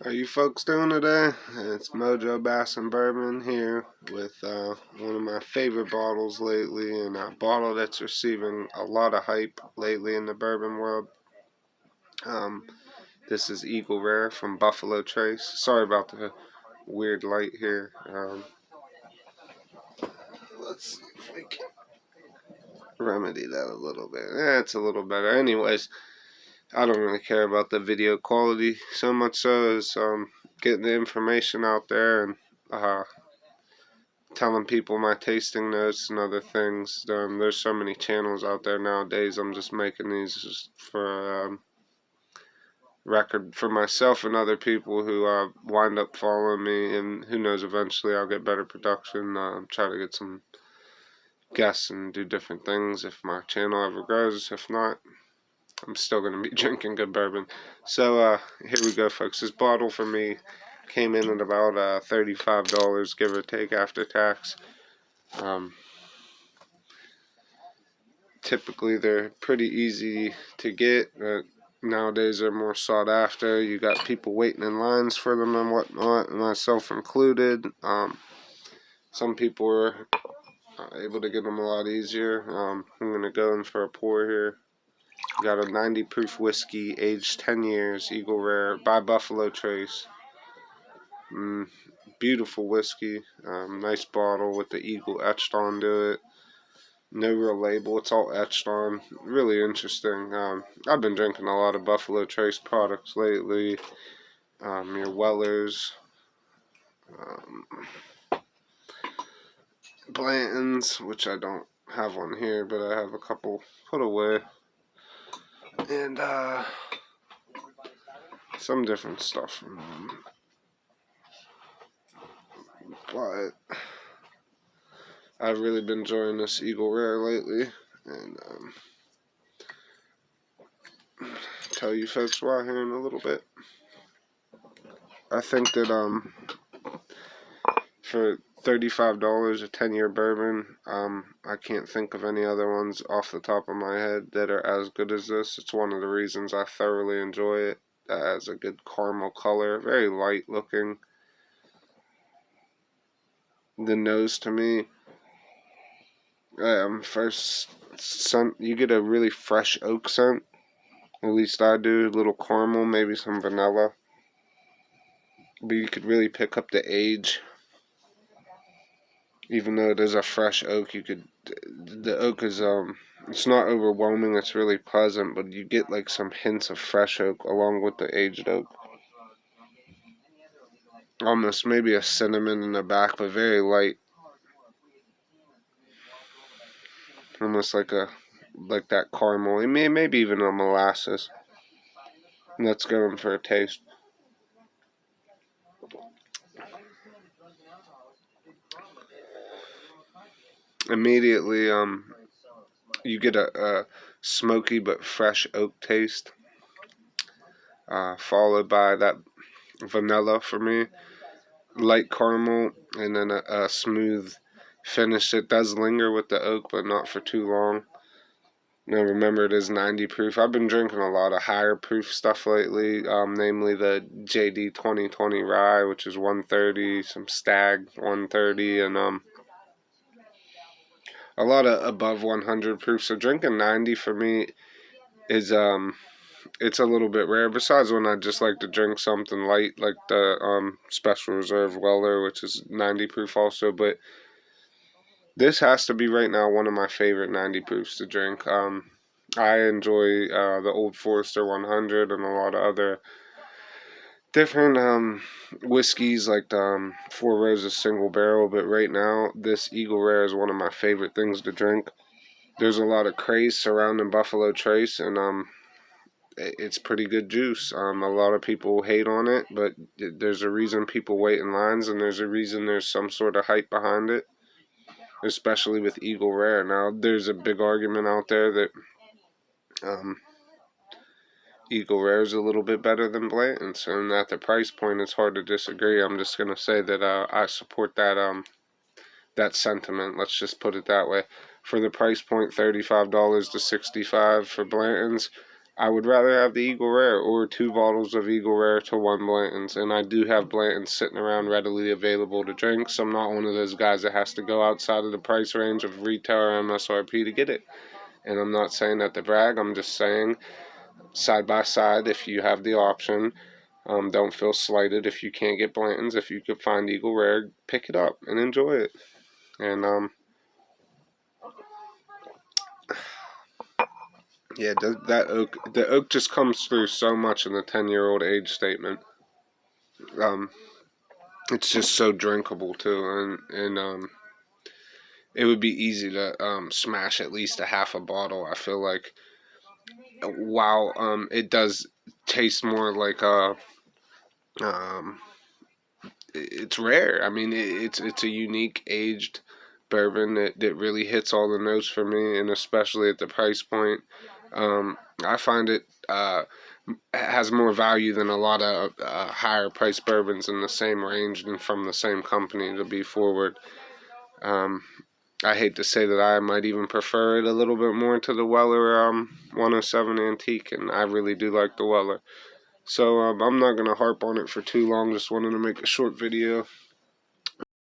How you folks doing today? It's Mojo Bass and Bourbon here with one of my favorite bottles lately, and a bottle that's receiving a lot of hype lately in the bourbon world. Um, this is Eagle Rare from Buffalo Trace. Sorry about the weird light here. Let's see if we can remedy that a little bit. It's a little better. Anyways, I don't really care about the video quality so much so as getting the information out there and telling people my tasting notes and other things. There's so many channels out there nowadays. I'm just making these just for record for myself and other people who wind up following me, and who knows, eventually I'll get better production, try to get some guests and do different things if my channel ever grows. If not, I'm still going to be drinking good bourbon. So here we go, folks. This bottle for me came in at about $35, give or take, after tax. Typically they're pretty easy to get, but nowadays they're more sought after. You got people waiting in lines for them and whatnot, myself included. Some people are able to get them a lot easier. I'm going to go in for a pour here. Got a 90 proof whiskey, aged 10 years, Eagle Rare by Buffalo Trace. Beautiful whiskey. Nice bottle with the eagle etched onto it. No real label, it's all etched on. Really interesting. I've been drinking a lot of Buffalo Trace products lately. Your Wellers, Blanton's, which I don't have one here, but I have a couple put away. And some different stuff from them. But I've really been enjoying this Eagle Rare lately, and tell you folks why here in a little bit. I think that for $35, a 10-year bourbon, I can't think of any other ones off the top of my head that are as good as this. It's one of the reasons I thoroughly enjoy it. It has a good caramel color, very light looking. The nose, to me, first scent, you get a really fresh oak scent. At least I do. A little caramel, maybe some vanilla. But you could really pick up the age. Even though it is a fresh oak, the oak is it's not overwhelming, it's really pleasant, but you get like some hints of fresh oak along with the aged oak. Almost maybe a cinnamon in the back, but very light. Almost like that caramel, maybe even a molasses. Let's go in for a taste. Immediately, you get a smoky but fresh oak taste, followed by that vanilla for me, light caramel, and then a smooth finish. It does linger with the oak, but not for too long. Now remember, it is 90 proof. I've been drinking a lot of higher proof stuff lately, namely the JD 2020 Rye, which is 130, some Stag 130, and a lot of above 100 proof. So drinking 90 for me is it's a little bit rare. Besides when I just like to drink something light, like the Special Reserve Weller, which is 90 proof also. But this has to be right now one of my favorite 90 proofs to drink. I enjoy the Old Forester 100 and a lot of other different whiskeys like the Four Roses Single Barrel, but right now this Eagle Rare is one of my favorite things to drink. There's a lot of craze surrounding Buffalo Trace, and it's pretty good juice. A lot of people hate on it, but there's a reason people wait in lines, and there's a reason there's some sort of hype behind it, especially with Eagle Rare. Now, there's a big argument out there that Eagle Rare is a little bit better than Blanton's, and at the price point, it's hard to disagree. I'm just gonna say that I support that sentiment. Let's just put it that way. For the price point, $35 to $65 for Blanton's, I would rather have the Eagle Rare or 2 bottles of Eagle Rare to 1 Blanton's, and I do have Blanton's sitting around readily available to drink, so I'm not one of those guys that has to go outside of the price range of retail or MSRP to get it. And I'm not saying that to brag, I'm just saying side by side, if you have the option, don't feel slighted if you can't get Blanton's. If you could find Eagle Rare, pick it up and enjoy it. And yeah, the oak just comes through so much in the 10-year-old age statement. It's just so drinkable too, and it would be easy to smash at least a half a bottle. I feel like while it does taste more like a it's rare. I mean, it's a unique aged bourbon that really hits all the notes for me, and especially at the price point. I find it has more value than a lot of higher priced bourbons in the same range and from the same company, to be forward. Um, I hate to say that I might even prefer it a little bit more to the Weller 107 Antique, and I really do like the Weller. So I'm not going to harp on it for too long, just wanted to make a short video.